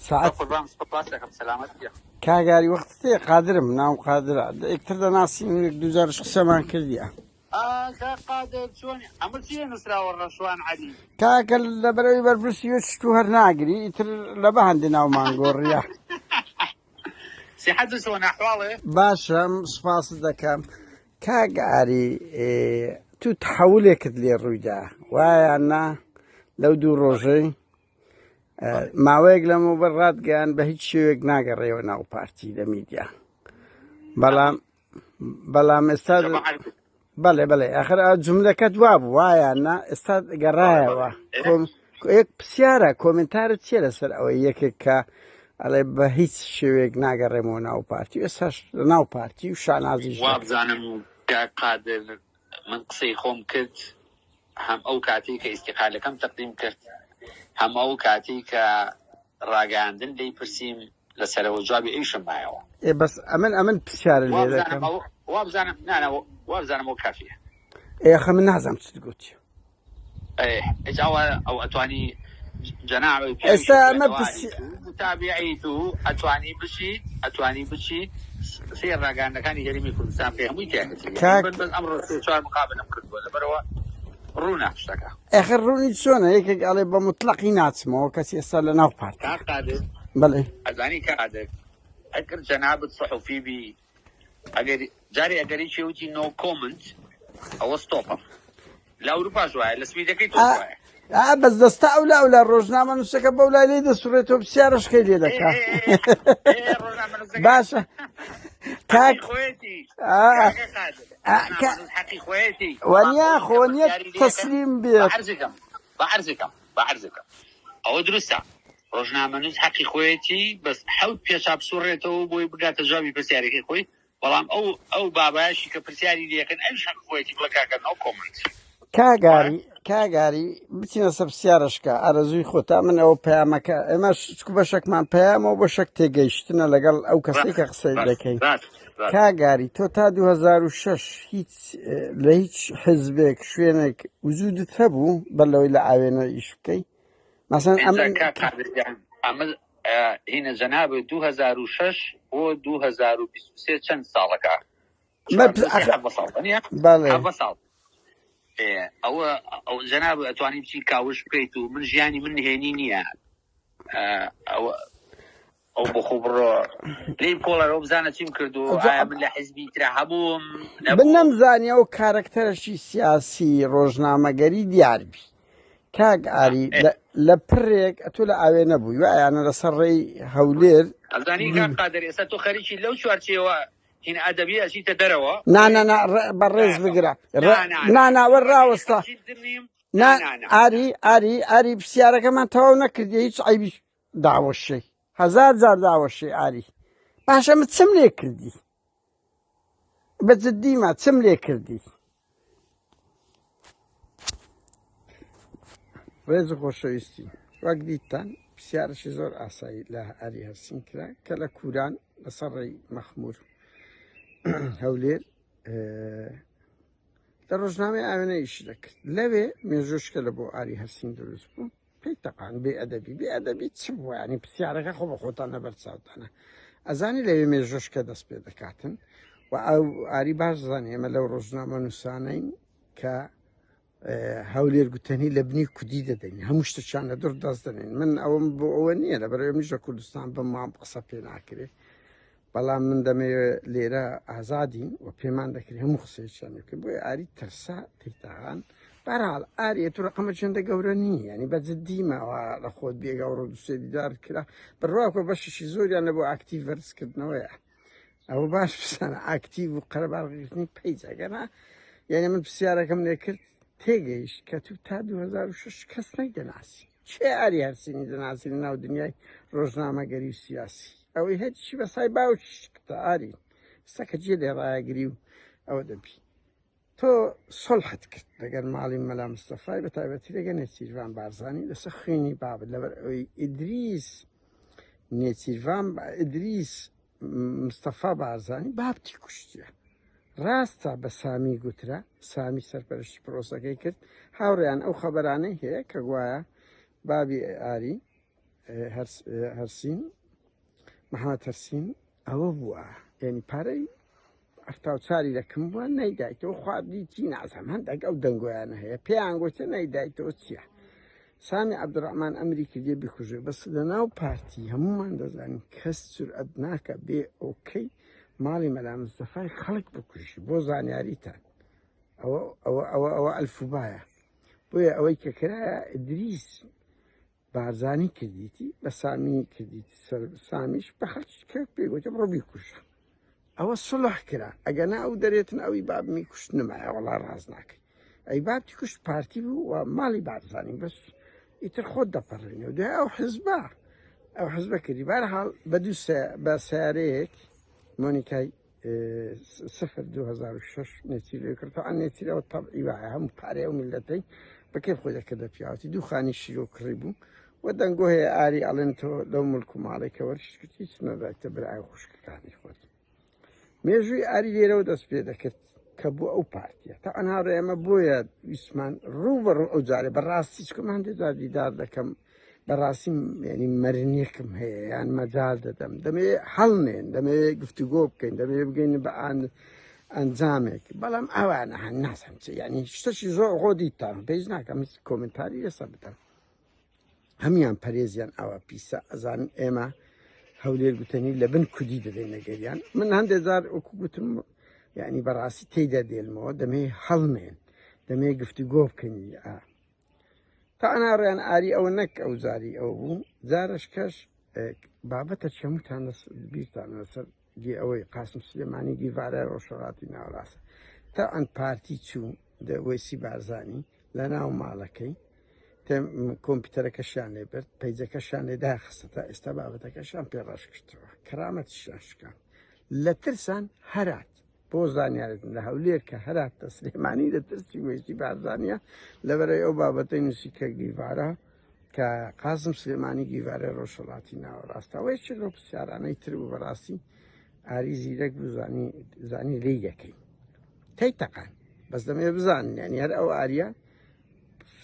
ساعت قربان سپاسەکەم سەلامەتیە. کاگاری وەختێ قادرم ناو قادرە ئێکتر دەناسین دوزارش قسەمان کردیە قادر چۆنی ئەمە چیە نووسراوە ڕەشوان عەلی کاکە لەبەرەوەی بەرپرسی وە چتو هەر ناگری ئیتر لە بەهەندی ناومان گۆڕیە سیحەت چۆن ئەحواڵێ؟ باشە سوپاست دەکەم کاگاری تو تحولێکت لێ ڕوویدا وایە نا لەو دوو ڕۆژەی ماوەیەک لەمەوبەر ڕادگەیان بە هیچ شێوێک ناگەڕێەوە ناو پارتی لە میدیا بەڵام ئێستا بەڵێ بەڵێ ئاخر جوملەکەت وا بوو وایە نا ئێستا گەڕایەوە یەک پرسیارە کۆمنتارت چیە لەسەر ئەوەی یەکێک کە ئەڵێ بە هیچ شێوێک ناگەڕێمەوە ناو پارتی ئێستاش ناو پارتی و شانازیش وابزانم قادر من قسەی خۆم کرد هەم ئەو کاتی کە ئیستیقالەکەم تەقدیم کرد هەم ئەو کاتی کە ڕاگەاندن لی پرسییم لەسەرەوە جوابی ئەیشم مایەوە بەس ئەمن پرسیارە لێ دەکەم وابزانم نانەوە وابزانم ئەو کافیە ئێخە من نازانم چت گوتی ئەو ئەتوانی جەنابی ئێستا ئەمە متابعیت و ئەتوانی بچیت سێ ڕاگەاندەکانی هەرێمی کوردستان پێ هەمووی تێکرد بەس ئەمڕۆ سێ چوار مقابلەم کردووە لەبەرەوە ڕوونا شتەکە ئەخر ڕوونی چۆنە یەکێک ئەڵێ بە مطلقی ناچمەوە کەسی ئێستا لە ناو پارتی قادر بەڵێ ئەزانی قادر ئەگەر جەنابت سەحوفی بی جارێ ئەگەری چێوتی نۆ کۆمنت ئەوە ستۆپە لە ئەوروپاش وایە لە سویدەکەی تۆ وایە بەس دەستا ئەولا ڕۆژنامە نووسەکە بەولای لێ دەسوڕێتەوە پرسیارەشکەی لێ دەکا باشە وەنیا خۆنیە تەسلیم بێت بەعەرزەکەم ئەوە دروستە ڕۆژنامە نووس حەقی خۆیەتی بەس حەوت پێشا بسوڕێتەوە بۆی بگاتە جوابی پرسیارەکەی خۆی بەڵام ئەو بابایشی کە پرسیاری لێکن ئەوش حەق خۆیەتی بڵە کاکەنەوە کۆمنت کاگاری بچینە سەر پرسیارشکە ئارەزووی خۆتا من ئەوە پەیامەکە ئێمەش چکو بەشێکمان پەیامەوە بە شەک تێگەیشتنە لەگەڵ ئەو کەسەی کە قسەی دەکەین کاگاری تۆ تا 2006 لە هیچ حزبێک شوێنێک وجودت هەبوو بەلەوەی لە ئاوێنە ئیش بکەی مەسەن ئەمە هینە جەنابە 2006 بۆ 2023 چەند ساڵەکە ساڵ ئەو جەناب ئەتوانی بچی کاوش بکەیت و من ژیانی من نهێنی نییە ئەو بۆ خۆ بڕۆ لێی کۆڵەرەوە بزانە چیم کردو ئایا من لە حیزبی ترا هەبووم من نەمزانی ئەو کارکتەرەشی سیاسی ڕۆژنامەگەری دیاربی کاگاری لە پرێک ئەتۆ لە ئاوێ نەبووی وایانە لەسەر ڕێی هەولێر ئەزانی قادر ئێستا تۆ خەریکی لەو چوارچێوە هین ئەدەبی ئەچیتە دەرەوە بەڕێز بگرە ناناوە ڕاوەستا ئاری پرسیارەکەمان تەواو نەکردی هیچ عیبی داوەشەی 1000 جار داوەشەی ئاری باشە من چم لێ کردی بەجددیمە چم لێ کردی ڕێز خۆشەویستی وەک دیتان پرسیارەشی زۆر ئاسایی لە ئاری هەرسین کرا کە لە کوران لەسەر ڕێی مەخمور هەولێر لە ڕۆژنامەی ئاوێنە ئیش دەکرد لەوێ مێژۆشکە لە بۆ ئاری هەرسین دروست بوو پێی تەقان بێئەدەبی چ بووە ینی پرسیارەکە خۆ بە خۆتان لەبەرچاوتانە ئەزانی لەوێ مێژۆشکە دەست پێ دەکاتن و ئەو ئاری باش زانانی ئێمە لەو ڕۆژنامە نووسانەین کە هەولێر گوتەنی لە بنی کودی دەدەین هەموو شتەشان لە دوور دەست دەنین من ئەوم بۆ ئەوە نییە لەبەرەوەی میژە کوردستان بە مام قسە پێ ناکرێت بەڵام من دەمەوێت لێرە ئازادین و پێمان دەکرێت هەموو قسەیەکیانەکە بۆی ئاری تەرسا تێتاغان بەرحاڵ ئاری تو ڕقەمە چەندە گەورە نییە ینی بەجددیمەوە لە خۆت بێگە و ڕۆدوسێ دیدار کرا بڕواکە بەششی زۆریان لە بۆ ئاکتیڤ وەرزکردنەوەیە ئەوە باش بسانە ئاکتیڤ و قەرەباڵگرتنی پەیجەگەنا یعنی من پرسیارەکەم لێ کرد تێگەیشت کە تو تا 2006 کەس نەیدەناسی چێ ئاری هەرسینی دەناسی لە ناو دنیای ڕۆژنامەگەری و سیاسی ئەوەی هەچی بەسای باوکتا ئاری سەکە جێ لێ ڕایەگری و ئەوە دەبی تۆ سڵحت کرد لەگەر ماڵی مەلا مستەفای بە تایبەتی لەگە نێچیروان بارزانی لەسەر خوێنی بابت لەبەر ئەوەی ئیدریس مستەفا بارزانی بابتی کوشتیە ڕاستە بە سامی گوترا سامی سەرپەرشتی پرۆسەکەی کرد هاوڕێیان ئەو خەبەرانەی هەیە کە گوایە بابی ئاری هەرسین محەممەد هەرسین ئەوە بووە یعنی پارەی ئەفتا چاری دەکەم بووە نەیدایتەوە خواردیتی نازەم هەندێک ئەو دەنگۆیانە هەیە پێیان گوتە نەیدایتەوە چییە سامی عەبدوڕەحمان ئەمری کردێ بیکوژێ بەس لە ناو پارتی هەمومان دەزانین کەس جورئەت ناکە بێ ئۆکەی ماڵی مەلا مستەفای خەڵک بکوژی بۆ زانیاریتان ئەوە ئەلفوبایە بۆیە ئەوەی کە کرایە ئیدریس بارزانی کردیتی بە سامی کردیتی سامیش بە خەڵک پێگوتە بڕۆ بیکوژە ئەوە سڵح کرا ئەگەنا ئەو دەرێتن ئەوی بابمی کوشت نمایە وەڵا ڕاز ناکەی ئەی بابتی کوشت پارتی بوو و ماڵی بارزانی بەس ئیتر خۆت دەپەڕێنەوە دوای ئەو حزبە کردی بەرحاڵ بە سیارەیەک مۆنیکای 2006 نێچیرەوە کردەوە ئەم نێچیرەوە تەبعی وایە هەموو پارەی ئەو میلەتەی بەکەی خۆی دەکردە پیاوەتی دوو خانی شیرۆ کڕی بوو و دەنگۆ هەیە ئاری ئەڵێن تۆ لەو ملک و ماڵێکە وەرشت کردی هیچ نەدایتە برای خوشکەکانی خۆت مێژووی ئاری لێرەوە دەست پێ دەکرد کە بوو ئەو پارتیە تا ئەنهاڕێ ئەمە بۆیە ویسمان ڕوو بەڕوو ئەو جارێ بەڕاستی چکم هەندێک جار دیدار دەکەم بەڕاستی ینی مەرنیەکم هەیە یان مەجال دەدەم دەمێ هەڵنێن دەمێ گفتوگۆ بکەین دەمێ بگەین بە ئەنجامێک بەڵام ئەوانە هەن ناسم چ ینی شتەشی زۆر خۆ دیتان پێیز ناکەم هیچ کۆمنتاری لەسەر بدەم هەمیان پەرێزیان ئەوە پیسە ئەزانن ئێمە هەولێر گوتنی لە بن کودی دەدەین نەگەریان من هەندێک جار وەکو گوتم یعنی بەڕاستی تێیدا دێنمەوە دەمێ هەڵمێن دەمێ گفتوگۆ بکەین تا ئەناڕیان ئاری ئەوە نەک ئەو زاری ئەو بوو جارش کەش بابەتە چەموتان بیرتان لەسەر دی ئەوەی قاسم سلێمانی دیڤارای ڕۆژهەڵاتی ناوەڕاستە تا ئەن پارتی چوو وەیسی بارزانی لە ناو ماڵەکەی کۆمپیوتەرەکەشیان لێ برد پەیجەکەشیان لێ داخستە تا ئێستا بابەتەکەشیان پێڕاش کردەوە کەرامەتیشیان شکان لە ترسان هەرات بۆ زانیارتن لە هەولێر کە هەراتە سلێمانی لە ترسی وەیسی بارزانیە لەبەرەوەی ئەو بابەتەی نووسی کە گیڤارە کە قاسم سلێمانی گیڤارە ڕۆژهەڵاتی ناوەڕاستە ئەوەی چ لەو پرسیارانەی تر بوو بەڕاستی ئاری زیرەک بوو زانی لێی دەکەین تەی تەقان بەس دەمێ بزانن یانی هەر ئەو ئاریە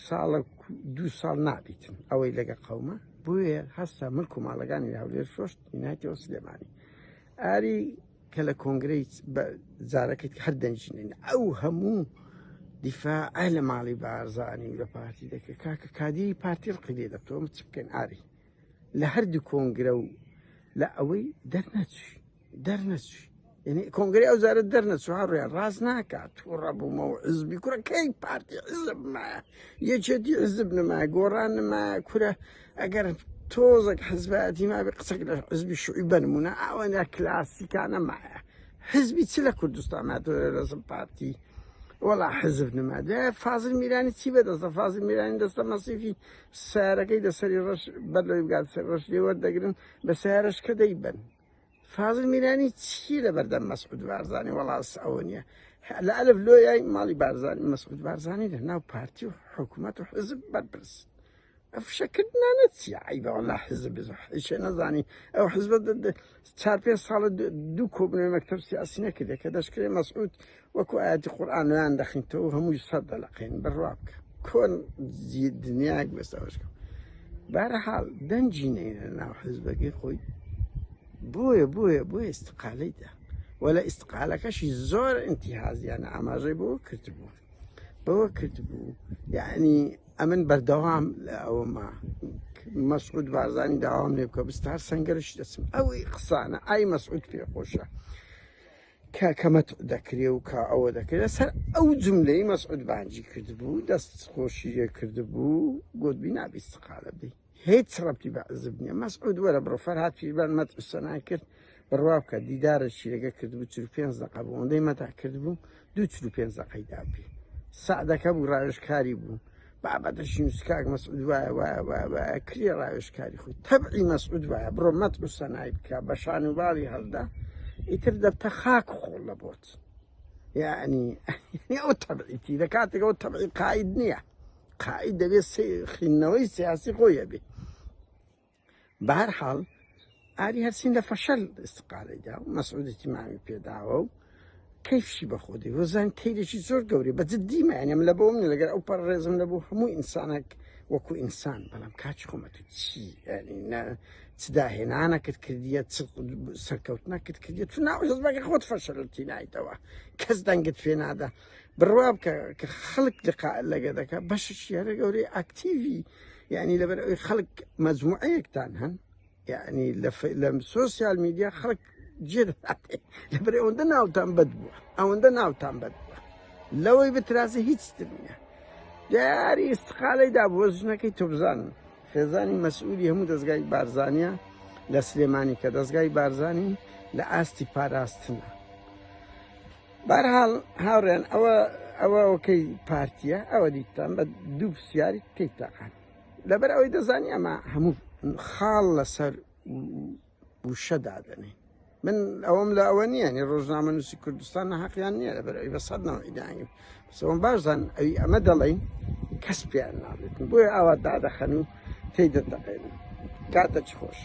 ساڵە 2 ساڵ نابیتن ئەوەی لەگە قەومە بۆیە هەستا ملک و ماڵەکانی هەولێر شۆشت نایەوە سلێمانی ئاری کە لە کۆنگرەی جارەکەیت هەر دەنجینێن ئەو هەموو دیفاعە لە ماڵی بارزانی و لە پارتی دەکە کاکە کادیری پارتی ڕقی لێ دەبتەوە چ بکەین ئاری لە هەردوو کۆنگرە و لە ئەوەی دەرنەچووی یعنی کۆنگری ئەو زارە دەرنەچوو هەڕویان ڕاز ناکات و ڕەبوومەوە حزبی کوڕە کەی پارتی حزب نمایە یەکێتی حزب نمایە گۆڕان نمایە کورە ئەگەر تۆزێک حزبەتی ما بێ قسەک لە حزبی شوعی بنمونە ئەوەنە کلاسیکانە مایە حزبی چ لە کوردستان ماتۆرە لەسم پارتی وەڵا حزب نمادە فازل میرانی چی بەدەستە فازل میرانی دەستە مەسیفی سیارەکەی لەسەری ڕەش بەرلەوەی بگات سەر ڕەش لێوەردەگرن بە سیارەش کە دەیبن فازل میرانی چی لە بەردەم مەسعود بارزانی وەڵاس ئەوە نییە لە ئەلف لۆیای ماڵی بارزانی مەسعود بارزانی لە ناو پارتی و حکوومەت و حزب بەرپرس ئەفشەکردنانە چیە عیبە وەڵا حزب هیچ نەزانی ئەو حزب 4-5 ساڵە دوو کۆبنەوەی مەکتەب سیاسی نەکردێ کە دەشکرێ مەسعود وەکو ئاەتی قورئان لەیان دەخینتەوە هەمووی سەد دەلەقین بڕوا بکە کۆن دنیاک بەستەوەشکە بەرەحاڵ دەنجی نەینە ناو حزبەکەی خۆی بۆیە ئیستقالەیدا وەلە ئیستقالەکەشی زۆر ئینتیهازیانە ئاماژەی بەوە کردبوو یعنی ئەمن بەردەوام لە ئەوەما مەسعود بارزانی داوام لێ بکە بستار سەنگەرش دەچم ئەوەی قسانە ئای مەسعود پێخۆشە کەمەت دەکرێ و کا ئەوە دەکرێت لەسەر ئەو جملەی مەسعود بانجی کردبوو دەست خۆشیە کردبوو گوتبی نابی استقالە بدەی هیچ ڕەبتی بە حزب نییە مەسعود وەرە بڕۆ فەرهاد پیربان مەت ئوسەنا کرد بڕوا بکە دیدارە شیرەکە کردبوو 45 دقە بوو ئەوەندەی مەتا کردبوو 45 دقەی دابێ سعدەکە بوو ڕاوێژکاری بوو بابەتەشی نووسکاک مەسعود وایە کری ڕاوێژکاری خۆی تەبعی مەسعود وایە بڕۆ مەت ئوسەنای بکە بە شانوباڵی هەڵدا ئیتر دەبتە خاک خۆڵ لە بۆت یعنی ئەو تەبعیتی لە کاتێک ئەو تەبعی قاید نییە قاید دەبێت خینەوەی سیاسی خۆیە بێ بەهەرحاڵ ئاری هەرسین لە فەشەل ئیستقالەیدا و مەسعودێتی مامی پێداوە و کەیفشی بەخۆدی وەزان تیرێکی زۆر گەورەی بە جددیمە یعنی لە بۆ منە لەگەر ئەو پەر ڕێزم لەبوو هەموو ئینسانێک وەکو ئینسان بەڵام کاچ خۆمەت چی ینی چ داهێنانەکەت کردیە چ سەرکەوتنەکەت کردیە تو ناوەژەزبەکە خۆت فەشەلتی نایتەوە کەس دەنگت پێ نادا بڕوا بکە کە خەڵک لەگە دەکە بەشش یارە گەورەی ئاکتیڤی یعنی لەبەر ئەوەی خەڵک مەجموعەیەکتان هەن یعنی لە سۆسیال میدیا خەڵک جێ دەداتێ لەبەر ئەوەندە ناوتان بەد بووە ئەوەندە ناوتان بەد بووە لەوەی بترازە هیچتر نییە دیاری ئستقالەیدا بۆ ژنەکەی تۆ بزانم خێزانی مەسئولی هەموو دەستگای بارزانیە لە سلێمانی کە دەستگای بارزانی لە ئاستی پاراستنە بەرحاڵ هاوڕێن ئەوەکەی پارتیە ئەوە دیتان بە دوو پرسیاری تێکتاقان لەبەر ئەوەی دەزانی ئەمە هەموو خاڵ لەسەر وشە دادەنێ من ئەوەم لە ئەوە نییە نی ڕۆژنامە نووسی کوردستان نەحەقیان نییە لەبەر ئەوی بە سەدنەوە ئیدایم بەسەوەم باشزان ئەوی ئەمە دەڵێن کەس پێیان ناڵێتن بۆیە ئاوا دادەخەن و تێی دەدەقێن کاتە چ خۆش